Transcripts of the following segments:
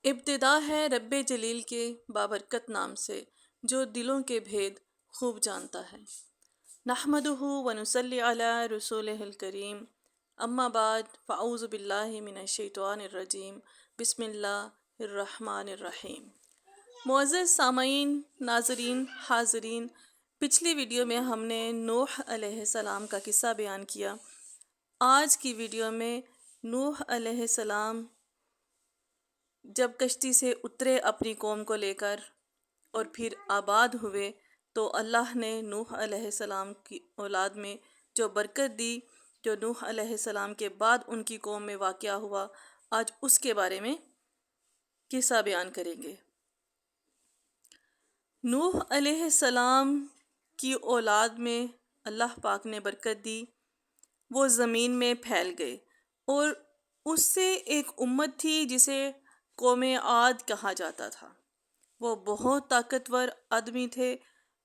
ابتدا ہے رب جلیل کے بابرکت نام سے جو دلوں کے بھید خوب جانتا ہے۔ نحمدہ ونصلی علی رسولہ الکریم، اما بعد فاعوذ باللہ من الشیطان الرجیم، بسم اللہ الرحمن الرحیم۔ معزز سامعین، ناظرین، حاضرین، پچھلی ویڈیو میں ہم نے نوح علیہ السلام کا قصہ بیان کیا۔ آج کی ویڈیو میں نوح علیہ السلام جب کشتی سے اترے اپنی قوم کو لے کر اور پھر آباد ہوئے تو اللہ نے نوح علیہ السلام کی اولاد میں جو برکت دی، جو نوح علیہ السلام کے بعد ان کی قوم میں واقعہ ہوا، آج اس کے بارے میں قصہ بیان کریں گے۔ نوح علیہ السلام کی اولاد میں اللہ پاک نے برکت دی، وہ زمین میں پھیل گئے اور اس سے ایک امت تھی جسے قوم عاد کہا جاتا تھا۔ وہ بہت طاقتور آدمی تھے،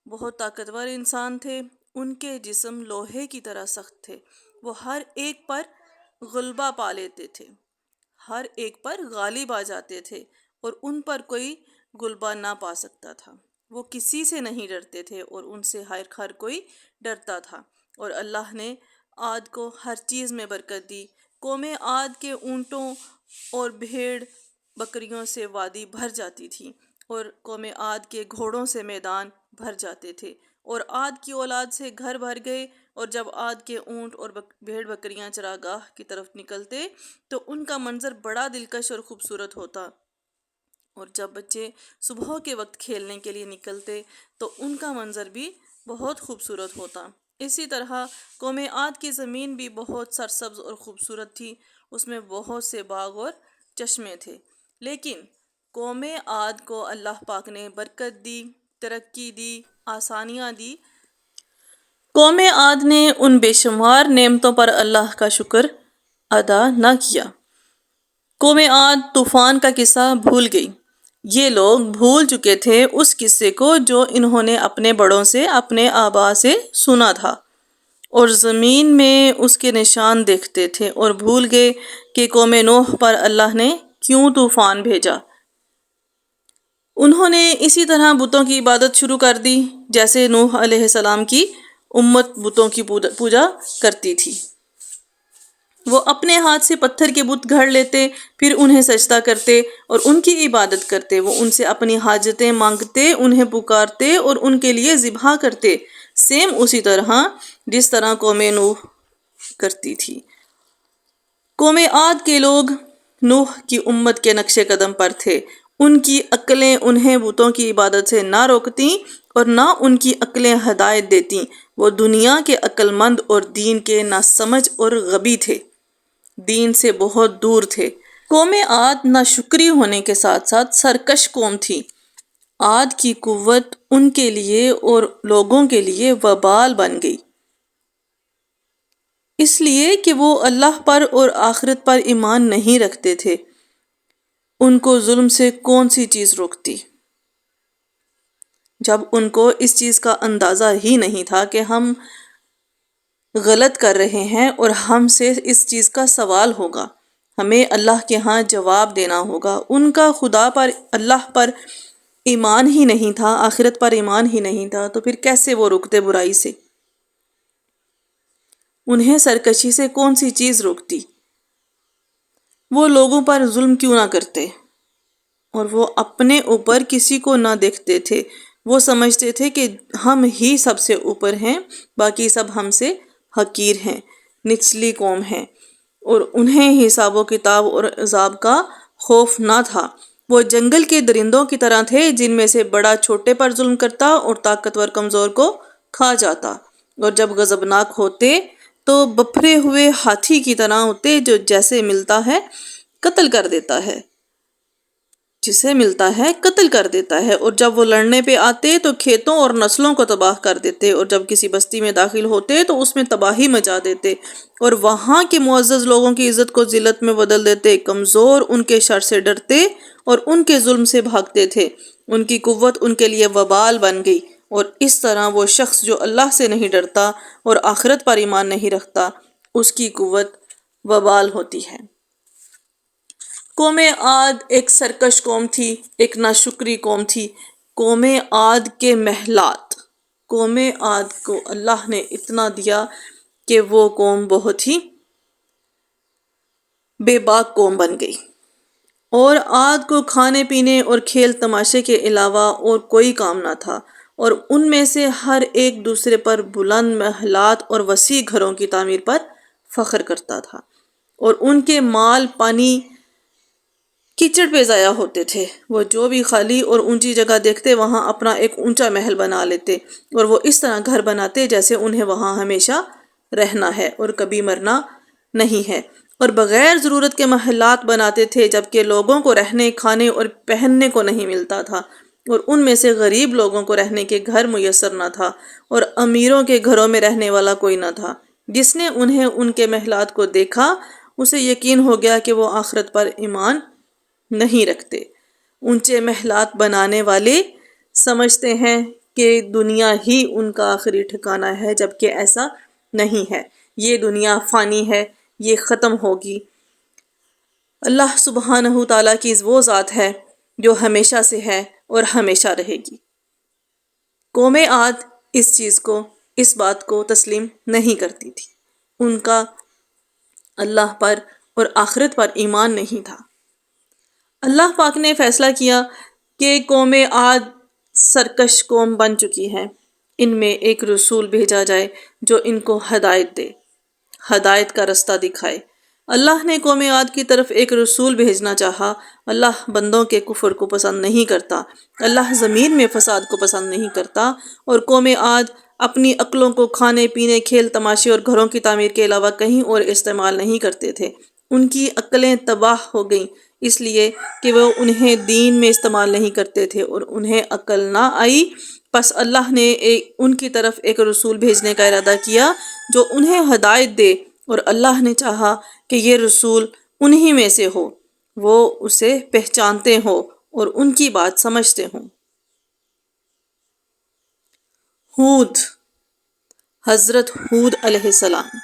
بہت طاقتور انسان تھے، ان کے جسم لوہے کی طرح سخت تھے، وہ ہر ایک پر غلبہ پا لیتے تھے، ہر ایک پر غالب آ جاتے تھے اور ان پر کوئی غلبہ نہ پا سکتا تھا۔ وہ کسی سے نہیں ڈرتے تھے اور ان سے ہر کوئی ڈرتا تھا، اور اللہ نے عاد کو ہر چیز میں برکت دی۔ قوم عاد کے اونٹوں اور بھیڑ بکریوں سے وادی بھر جاتی تھی اور قوم عاد کے گھوڑوں سے میدان بھر جاتے تھے، اور عاد کی اولاد سے گھر بھر گئے۔ اور جب عاد کے اونٹ اور بھیڑ بکریاں چراگاہ کی طرف نکلتے تو ان کا منظر بڑا دلکش اور خوبصورت ہوتا، اور جب بچے صبح کے وقت کھیلنے کے لیے نکلتے تو ان کا منظر بھی بہت خوبصورت ہوتا۔ اسی طرح قوم عاد کی زمین بھی بہت سرسبز اور خوبصورت تھی، اس میں بہت سے باغ اور چشمے تھے۔ لیکن قوم عاد کو اللہ پاک نے برکت دی، ترقی دی، آسانیاں دی۔ قوم عاد نے ان بے شمار نعمتوں پر اللہ کا شکر ادا نہ کیا۔ قوم عاد طوفان کا قصہ بھول گئی۔ یہ لوگ بھول چکے تھے اس قصے کو جو انہوں نے اپنے بڑوں سے، اپنے آبا سے سنا تھا، اور زمین میں اس کے نشان دیکھتے تھے، اور بھول گئے کہ قوم نوح پر اللہ نے کیوں طوفان بھیجا۔ انہوں نے اسی طرح بتوں کی عبادت شروع کر دی جیسے نوح علیہ السلام کی امت بتوں کی پوجا کرتی تھی۔ وہ اپنے ہاتھ سے پتھر کے بت گھڑ لیتے، پھر انہیں سجدہ کرتے اور ان کی عبادت کرتے۔ وہ ان سے اپنی حاجتیں مانگتے، انہیں پکارتے اور ان کے لیے ذبح کرتے، سیم اسی طرح جس طرح قوم نوح کرتی تھی۔ قوم عاد کے لوگ نوح کی امت کے نقش قدم پر تھے۔ ان کی عقلیں انہیں بتوں کی عبادت سے نہ روکتیں اور نہ ان کی عقلیں ہدایت دیتیں۔ وہ دنیا کے عقل مند اور دین کے ناسمجھ اور غبی تھے، دین سے بہت دور تھے۔ قوم عاد ناشکری ہونے کے ساتھ ساتھ سرکش قوم تھی۔ عاد کی قوت ان کے لیے اور لوگوں کے لیے وبال بن گئی، اس لیے کہ وہ اللہ پر اور آخرت پر ایمان نہیں رکھتے تھے۔ ان کو ظلم سے کون سی چیز روکتی، جب ان کو اس چیز کا اندازہ ہی نہیں تھا کہ ہم غلط کر رہے ہیں اور ہم سے اس چیز کا سوال ہوگا، ہمیں اللہ کے ہاں جواب دینا ہوگا۔ ان کا خدا پر، اللہ پر ایمان ہی نہیں تھا، آخرت پر ایمان ہی نہیں تھا، تو پھر کیسے وہ رکتے برائی سے؟ انہیں سرکشی سے کون سی چیز روکتی؟ وہ لوگوں پر ظلم کیوں نہ کرتے؟ اور وہ اپنے اوپر کسی کو نہ دیکھتے تھے۔ وہ سمجھتے تھے کہ ہم ہی سب سے اوپر ہیں، باقی سب ہم سے حقیر ہیں، نچلی قوم ہیں، اور انہیں حساب و کتاب اور عذاب کا خوف نہ تھا۔ وہ جنگل کے درندوں کی طرح تھے جن میں سے بڑا چھوٹے پر ظلم کرتا اور طاقتور کمزور کو کھا جاتا، اور جب غضبناک ہوتے تو بپھرے ہوئے ہاتھی کی طرح ہوتے جو جیسے ملتا ہے قتل کر دیتا ہے، جسے ملتا ہے قتل کر دیتا ہے، اور جب وہ لڑنے پہ آتے تو کھیتوں اور نسلوں کو تباہ کر دیتے، اور جب کسی بستی میں داخل ہوتے تو اس میں تباہی مچا دیتے، اور وہاں کے معزز لوگوں کی عزت کو ذلت میں بدل دیتے۔ کمزور ان کے شر سے ڈرتے اور ان کے ظلم سے بھاگتے تھے۔ ان کی قوت ان کے لیے وبال بن گئی، اور اس طرح وہ شخص جو اللہ سے نہیں ڈرتا اور آخرت پر ایمان نہیں رکھتا، اس کی قوت وبال ہوتی ہے۔ قوم عاد ایک سرکش قوم تھی، ایک ناشکری قوم تھی۔ قوم عاد کے محلات، قوم عاد کو اللہ نے اتنا دیا کہ وہ قوم بہت ہی بے باک قوم بن گئی، اور عاد کو کھانے پینے اور کھیل تماشے کے علاوہ اور کوئی کام نہ تھا، اور ان میں سے ہر ایک دوسرے پر بلند محلات اور وسیع گھروں کی تعمیر پر فخر کرتا تھا، اور ان کے مال پانی کیچڑ پہ ضائع ہوتے تھے۔ وہ جو بھی خالی اور اونچی جگہ دیکھتے وہاں اپنا ایک اونچا محل بنا لیتے، اور وہ اس طرح گھر بناتے جیسے انہیں وہاں ہمیشہ رہنا ہے اور کبھی مرنا نہیں ہے، اور بغیر ضرورت کے محلات بناتے تھے، جبکہ لوگوں کو رہنے کھانے اور پہننے کو نہیں ملتا تھا، اور ان میں سے غریب لوگوں کو رہنے کے گھر میسر نہ تھا، اور امیروں کے گھروں میں رہنے والا کوئی نہ تھا۔ جس نے انہیں ان کے محلات کو دیکھا اسے یقین ہو گیا کہ وہ آخرت پر ایمان نہیں رکھتے۔ اونچے محلات بنانے والے سمجھتے ہیں کہ دنیا ہی ان کا آخری ٹھکانہ ہے، جبکہ ایسا نہیں ہے۔ یہ دنیا فانی ہے، یہ ختم ہوگی۔ اللہ سبحانہ تعالیٰ کی وہ ذات ہے جو ہمیشہ سے ہے اور ہمیشہ رہے گی۔ قوم عاد اس بات کو تسلیم نہیں کرتی تھی، ان کا اللہ پر اور آخرت پر ایمان نہیں تھا۔ اللہ پاک نے فیصلہ کیا کہ قوم عاد سرکش قوم بن چکی ہے، ان میں ایک رسول بھیجا جائے جو ان کو ہدایت دے، ہدایت کا رستہ دکھائے۔ اللہ نے قوم عاد کی طرف ایک رسول بھیجنا چاہا۔ اللہ بندوں کے کفر کو پسند نہیں کرتا، اللہ زمین میں فساد کو پسند نہیں کرتا، اور قوم عاد اپنی عقلوں کو کھانے پینے کھیل تماشے اور گھروں کی تعمیر کے علاوہ کہیں اور استعمال نہیں کرتے تھے۔ ان کی عقلیں تباہ ہو گئیں اس لیے کہ وہ انہیں دین میں استعمال نہیں کرتے تھے اور انہیں عقل نہ آئی، پس اللہ نے ان کی طرف ایک رسول بھیجنے کا ارادہ کیا جو انہیں ہدایت دے، اور اللہ نے چاہا کہ یہ رسول انہی میں سے ہو، وہ اسے پہچانتے ہوں اور ان کی بات سمجھتے ہوں۔ ہود، حضرت ہود علیہ السلام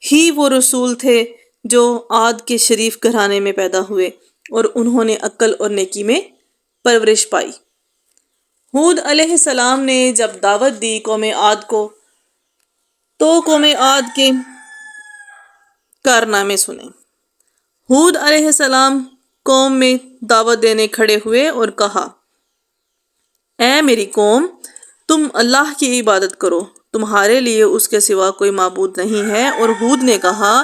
ہی وہ رسول تھے جو عاد کے شریف گھرانے میں پیدا ہوئے، اور انہوں نے عقل اور نیکی میں پرورش پائی۔ ہود علیہ السلام نے جب دعوت دی قوم عاد کو تو قوم عاد کے کارنامے سنے۔ ہود علیہ السلام قوم میں دعوت دینے کھڑے ہوئے اور کہا، اے میری قوم، تم اللہ کی عبادت کرو، تمہارے لیے اس کے سوا کوئی معبود نہیں ہے۔ اور ہود نے کہا،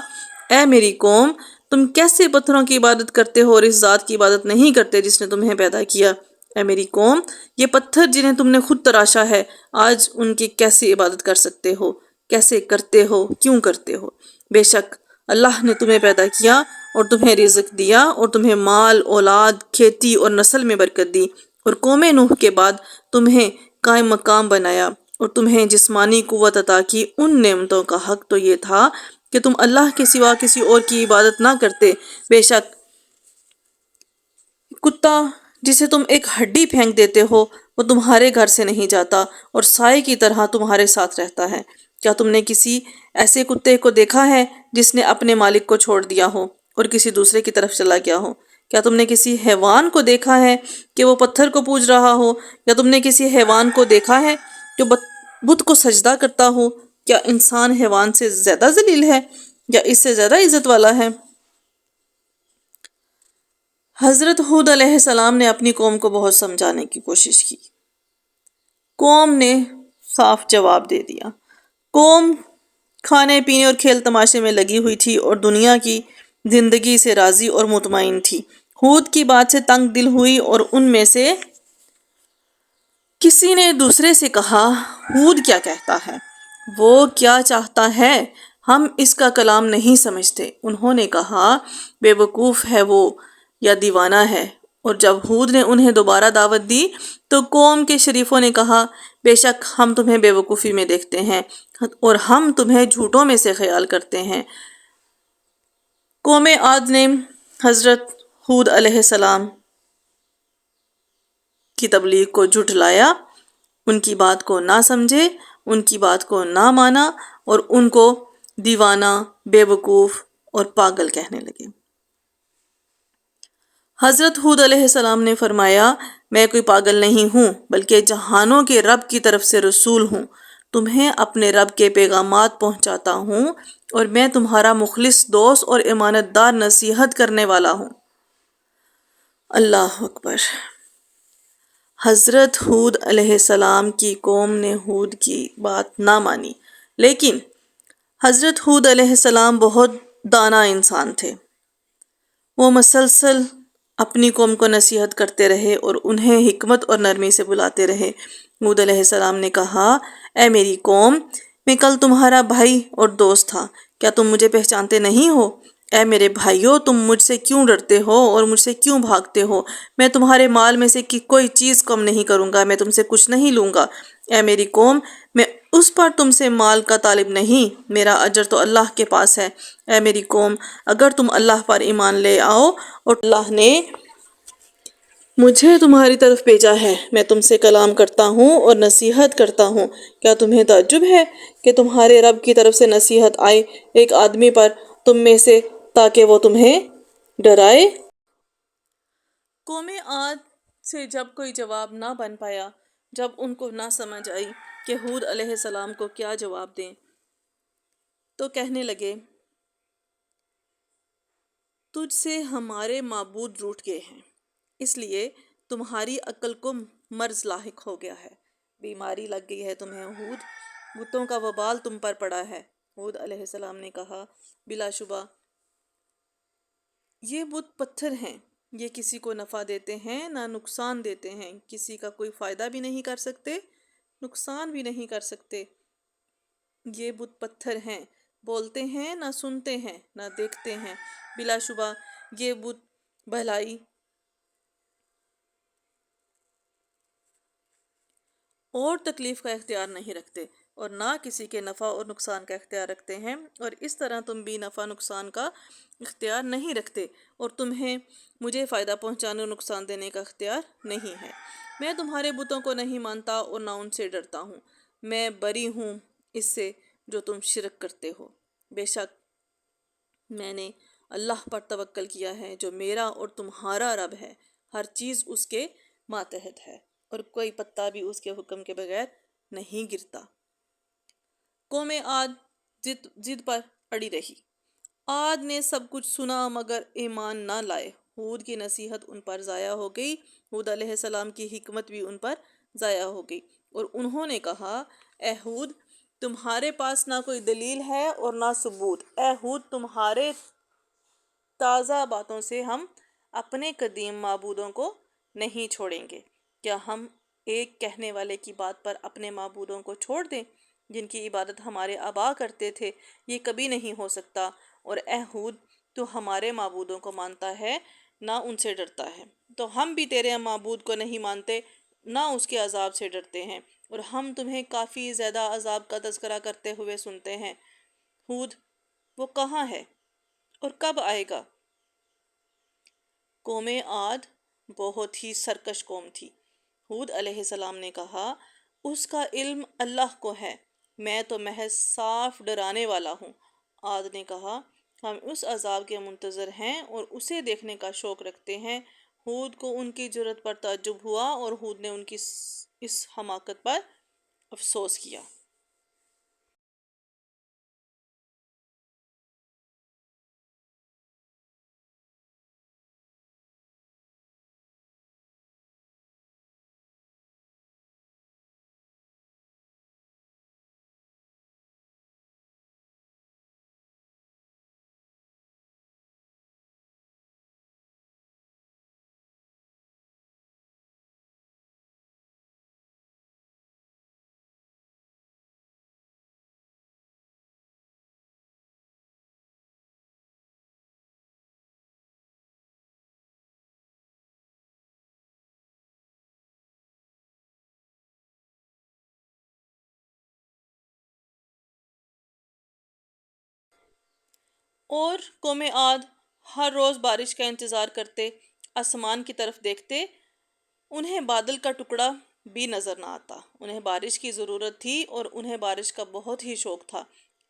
اے میری قوم، تم کیسے پتھروں کی عبادت کرتے ہو اور اس ذات کی عبادت نہیں کرتے جس نے تمہیں پیدا کیا؟ اے میری قوم، یہ پتھر جنہیں تم نے خود تراشا ہے، آج ان کی کیسے عبادت کر سکتے ہو؟ کیسے کرتے ہو؟ کیوں کرتے ہو؟ بے شک اللہ نے تمہیں پیدا کیا اور تمہیں رزق دیا اور تمہیں مال اولاد کھیتی اور نسل میں برکت دی، اور قوم نوح کے بعد تمہیں قائم مقام بنایا اور تمہیں جسمانی قوت عطا کی۔ ان نعمتوں کا حق تو یہ تھا کہ تم اللہ کے سوا کسی اور کی عبادت نہ کرتے۔ بے شک کتا جسے تم ایک ہڈی پھینک دیتے ہو وہ تمہارے گھر سے نہیں جاتا اور سائے کی طرح تمہارے ساتھ رہتا ہے۔ کیا تم نے کسی ایسے کتے کو دیکھا ہے جس نے اپنے مالک کو چھوڑ دیا ہو اور کسی دوسرے کی طرف چلا گیا ہو؟ کیا تم نے کسی حیوان کو دیکھا ہے کہ وہ پتھر کو پوج رہا ہو؟ یا تم نے کسی حیوان کو دیکھا ہے جو بت کو سجدہ کرتا ہو؟ کیا انسان حیوان سے زیادہ ذلیل ہے یا اس سے زیادہ عزت والا ہے؟ حضرت ہود علیہ السلام نے اپنی قوم کو بہت سمجھانے کی کوشش کی، قوم نے صاف جواب دے دیا۔ قوم کھانے پینے اور کھیل تماشے میں لگی ہوئی تھی اور دنیا کی زندگی سے راضی اور مطمئن تھی۔ ہود کی بات سے تنگ دل ہوئی اور ان میں سے کسی نے دوسرے سے کہا، ہود کیا کہتا ہے؟ وہ کیا چاہتا ہے؟ ہم اس کا کلام نہیں سمجھتے۔ انہوں نے کہا، بے وقوف ہے وہ یا دیوانہ ہے۔ اور جب ہود نے انہیں دوبارہ دعوت دی تو قوم کے شریفوں نے کہا، بے شک ہم تمہیں بے وقوفی میں دیکھتے ہیں اور ہم تمہیں جھوٹوں میں سے خیال کرتے ہیں۔ قوم عاد نے حضرت ہود علیہ السلام کی تبلیغ کو جھٹلایا، ان کی بات کو نہ سمجھے، ان کی بات کو نہ مانا اور ان کو دیوانہ، بے وقوف اور پاگل کہنے لگے۔ حضرت ہود علیہ السلام نے فرمایا میں کوئی پاگل نہیں ہوں بلکہ جہانوں کے رب کی طرف سے رسول ہوں، تمہیں اپنے رب کے پیغامات پہنچاتا ہوں اور میں تمہارا مخلص دوست اور امانت دار نصیحت کرنے والا ہوں۔ اللہ اکبر۔ حضرت ہود علیہ السلام کی قوم نے ہود کی بات نہ مانی، لیکن حضرت ہود علیہ السلام بہت دانا انسان تھے۔ وہ مسلسل اپنی قوم کو نصیحت کرتے رہے اور انہیں حکمت اور نرمی سے بلاتے رہے۔ ہود علیہ السلام نے کہا، اے میری قوم، میں کل تمہارا بھائی اور دوست تھا، کیا تم مجھے پہچانتے نہیں ہو؟ اے میرے بھائیو، تم مجھ سے کیوں ڈرتے ہو اور مجھ سے کیوں بھاگتے ہو؟ میں تمہارے مال میں سے کوئی چیز کم نہیں کروں گا، میں تم سے کچھ نہیں لوں گا۔ اے میری قوم، میں اس پر تم سے مال کا طالب نہیں، میرا اجر تو اللہ کے پاس ہے۔ اے میری قوم، اگر تم اللہ پر ایمان لے آؤ اور اللہ نے مجھے تمہاری طرف بھیجا ہے، میں تم سے کلام کرتا ہوں اور نصیحت کرتا ہوں، کیا تمہیں تعجب ہے کہ تمہارے رب کی طرف سے نصیحت آئے ایک آدمی پر تم میں سے تاکہ وہ تمہیں ڈرائے؟ قوم عاد سے جب کوئی جواب نہ بن پایا، جب ان کو نہ سمجھ آئی کہ ہود علیہ السلام کو کیا جواب دیں، تو کہنے لگے، تجھ سے ہمارے معبود روٹھ گئے ہیں، اس لیے تمہاری عقل کو مرض لاحق ہو گیا ہے، بیماری لگ گئی ہے تمہیں ہود، بتوں کا وبال تم پر پڑا ہے۔ ہود علیہ السلام نے کہا، بلا شبہ یہ بت پتھر ہیں، یہ کسی کو نفع دیتے ہیں نہ نقصان دیتے ہیں، کسی کا کوئی فائدہ بھی نہیں کر سکتے، نقصان بھی نہیں کر سکتے۔ یہ بت پتھر ہیں، بولتے ہیں نہ سنتے ہیں نہ دیکھتے ہیں، بلا شبہ یہ بت بھلائی اور تکلیف کا اختیار نہیں رکھتے اور نہ کسی کے نفع اور نقصان کا اختیار رکھتے ہیں، اور اس طرح تم بھی نفع نقصان کا اختیار نہیں رکھتے اور تمہیں مجھے فائدہ پہنچانے اور نقصان دینے کا اختیار نہیں ہے۔ میں تمہارے بتوں کو نہیں مانتا اور نہ ان سے ڈرتا ہوں، میں بری ہوں اس سے جو تم شرک کرتے ہو۔ بے شک میں نے اللہ پر توکل کیا ہے جو میرا اور تمہارا رب ہے، ہر چیز اس کے ماتحت ہے اور کوئی پتا بھی اس کے حکم کے بغیر نہیں گرتا۔ قوم عاد ضد پر اڑی رہی۔ عاد نے سب کچھ سنا مگر ایمان نہ لائے۔ ہود کی نصیحت ان پر ضائع ہو گئی، ہود علیہ السلام کی حکمت بھی ان پر ضائع ہو گئی، اور انہوں نے کہا، اے ہود، تمہارے پاس نہ کوئی دلیل ہے اور نہ ثبوت۔ اے ہود، تمہارے تازہ باتوں سے ہم اپنے قدیم معبودوں کو نہیں چھوڑیں گے۔ کیا ہم ایک کہنے والے کی بات پر اپنے معبودوں کو چھوڑ دیں جن کی عبادت ہمارے آبا کرتے تھے؟ یہ کبھی نہیں ہو سکتا۔ اور اے ہود، تو ہمارے معبودوں کو مانتا ہے نہ ان سے ڈرتا ہے، تو ہم بھی تیرے معبود کو نہیں مانتے نہ اس کے عذاب سے ڈرتے ہیں، اور ہم تمہیں کافی زیادہ عذاب کا تذکرہ کرتے ہوئے سنتے ہیں۔ ہود، وہ کہاں ہے اور کب آئے گا؟ قوم عاد بہت ہی سرکش قوم تھی۔ ہود علیہ السلام نے کہا، اس کا علم اللہ کو ہے، میں تو محض صاف ڈرانے والا ہوں۔ عاد نے کہا، ہم اس عذاب کے منتظر ہیں اور اسے دیکھنے کا شوق رکھتے ہیں۔ ہود کو ان کی جرأت پر تعجب ہوا اور ہود نے ان کی اس حماقت پر افسوس کیا۔ اور قوم عاد ہر روز بارش کا انتظار کرتے، آسمان کی طرف دیکھتے، انہیں بادل کا ٹکڑا بھی نظر نہ آتا۔ انہیں بارش کی ضرورت تھی اور انہیں بارش کا بہت ہی شوق تھا۔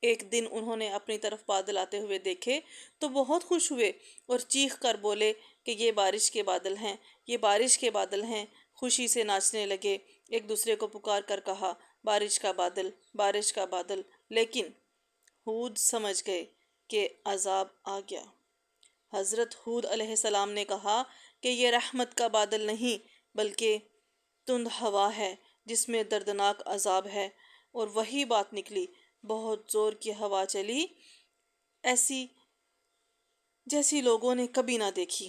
ایک دن انہوں نے اپنی طرف بادل آتے ہوئے دیکھے تو بہت خوش ہوئے اور چیخ کر بولے کہ یہ بارش کے بادل ہیں، یہ بارش کے بادل ہیں۔ خوشی سے ناچنے لگے، ایک دوسرے کو پکار کر کہا، بارش کا بادل، بارش کا بادل۔ لیکن ہود سمجھ گئے کہ عذاب آ گیا۔ حضرت ہود علیہ السلام نے کہا کہ یہ رحمت کا بادل نہیں بلکہ تند ہوا ہے جس میں دردناک عذاب ہے۔ اور وہی بات نکلی، بہت زور کی ہوا چلی، ایسی جیسی لوگوں نے کبھی نہ دیکھی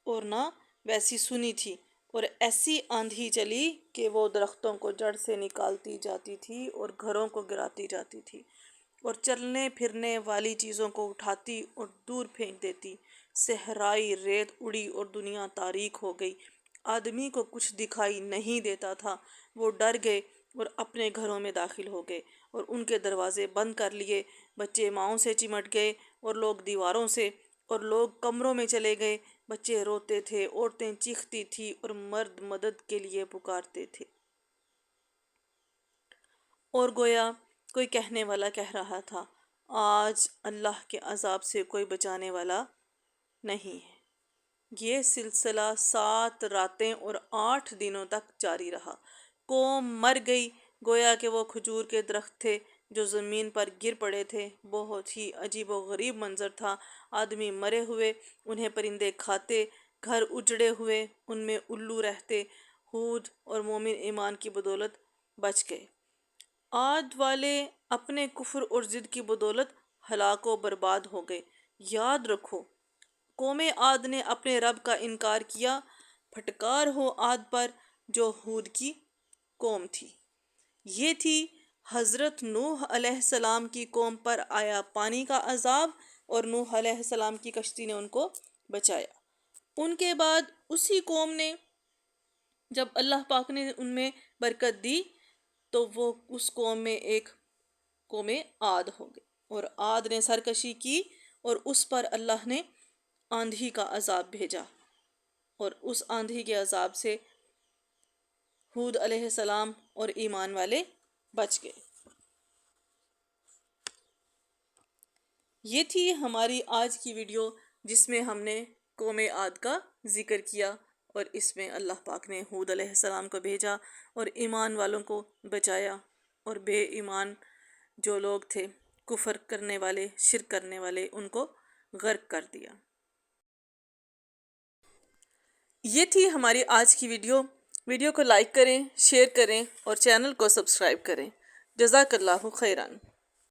اور نہ ویسی سنی تھی، اور ایسی آندھی چلی کہ وہ درختوں کو جڑ سے نکالتی جاتی تھی اور گھروں کو گراتی جاتی تھی اور چلنے پھرنے والی چیزوں کو اٹھاتی اور دور پھینک دیتی۔ صحرائی ریت اڑی اور دنیا تاریک ہو گئی۔ آدمی کو کچھ دکھائی نہیں دیتا تھا۔ وہ ڈر گئے اور اپنے گھروں میں داخل ہو گئے اور ان کے دروازے بند کر لیے۔ بچے ماؤں سے چمٹ گئے اور لوگ دیواروں سے، اور لوگ کمروں میں چلے گئے۔ بچے روتے تھے، عورتیں چیختی تھی اور مرد مدد کے لیے پکارتے تھے، اور گویا کوئی کہنے والا کہہ رہا تھا، آج اللہ کے عذاب سے کوئی بچانے والا نہیں ہے۔ یہ سلسلہ 7 راتیں اور 8 دنوں تک جاری رہا۔ قوم مر گئی، گویا کہ وہ کھجور کے درخت تھے جو زمین پر گر پڑے تھے۔ بہت ہی عجیب و غریب منظر تھا۔ آدمی مرے ہوئے، انہیں پرندے کھاتے، گھر اجڑے ہوئے، ان میں الو رہتے۔ ہود اور مومن ایمان کی بدولت بچ گئے۔ عاد والے اپنے کفر اور ضد کی بدولت ہلاک و برباد ہو گئے۔ یاد رکھو، قوم عاد نے اپنے رب کا انکار کیا۔ پھٹکار ہو عاد پر جو ہود کی قوم تھی۔ یہ تھی حضرت نوح علیہ السلام کی قوم پر آیا پانی کا عذاب، اور نوح علیہ السلام کی کشتی نے ان کو بچایا۔ ان کے بعد اسی قوم نے، جب اللہ پاک نے ان میں برکت دی تو وہ اس قوم میں ایک قوم عاد ہو گئی، اور عاد نے سرکشی کی اور اس پر اللہ نے آندھی کا عذاب بھیجا، اور اس آندھی کے عذاب سے ہود علیہ السلام اور ایمان والے بچ گئے۔ یہ تھی ہماری آج کی ویڈیو جس میں ہم نے قوم عاد کا ذکر کیا، اور اس میں اللہ پاک نے ہود علیہ السلام کو بھیجا اور ایمان والوں کو بچایا، اور بے ایمان جو لوگ تھے، کفر کرنے والے، شرک کرنے والے، ان کو غرق کر دیا۔ یہ تھی ہماری آج کی ویڈیو۔ ویڈیو کو لائک کریں، شیئر کریں اور چینل کو سبسکرائب کریں۔ جزاک اللہ خیران۔